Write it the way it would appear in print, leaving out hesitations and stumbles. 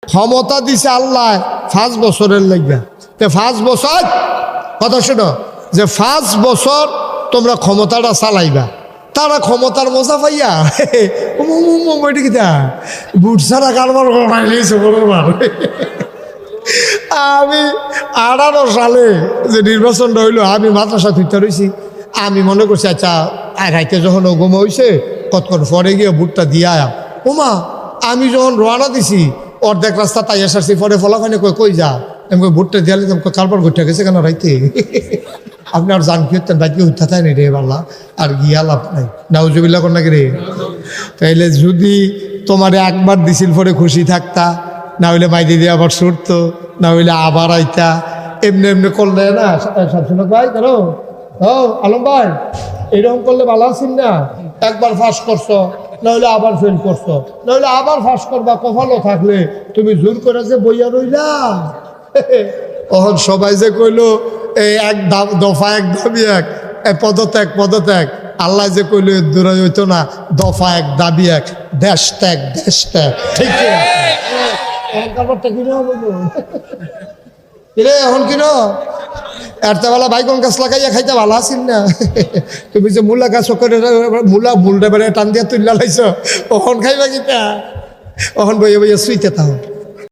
ক্ষমতা দিছে আল্লাহ 5 বছরের লাগবে। 5 বছর কথা শোনো, যে 5 বছর তোমরা ক্ষমতাটা চালাইবা। তারা ক্ষমতার মজা পাইয়া বুট ছাড়া কারবার আমি 18 সালে যে নির্বাচনটা হইলো, আমি মাদ্রাসা থুইতে রয়েছি। আমি মনে করছি আচ্ছা রাইতে যখন ওগম হয়েছে কতক্ষণ পরে গিয়ে বুটটা দিয়া ওমা, আমি যখন রওনা দিছি অর্ধেক রাস্তা তাই এসারছি, পরে ফলাফানি কই যা, আমি বুটটা দিয়ালে কারবার ঘুরতে গেছে কেন রাইতে। আপনি আর জান কি হতেন বাইকে উঠতে চাই নি রে বাল্লা, আর গিয়া লাভ নাই। নাউজুবিল্লাহ কর নাকি রে। তাইলে যদি তোমার একবার দিছিল পরে খুশি থাকতা, না হইলে মাইদি দিয়ে আবার ছুটতো, না হইলে আবার আইতা। এমনি এমনি করলে না সবসময় ভাই কেন ও আলম ভাই এরকম করলে ভালো আছেন না। একবার ফাঁস করছো, নইলে আবার ফেল করছো, নইলে আবার ফাঁস করবা। কপালও থাকলে তুমি জোর করে যে বইয়া রইলা। তখন সবাই যে কইলো এই এক দফা এক দাবি এক, পদত্যাগ পদত্যাগ। আল্লাহ যে কইলো দূরে হইতো না, দফা এক দাবি এক, দেশ ত্যাগ দেশ ত্যাগ। ঠিক রে এখন কিন এরতাবেলা বাইগন গাছ লাগাইয়া খাইতে ভালো আছিস না। তুমি যে মূলা গাছ করে মূলটা বেড়ে টান দিয়া তুললা লাইছ, ওখন খাইবা কিতা, ওখন বইয়ে বইয়ে শুইতে তাও।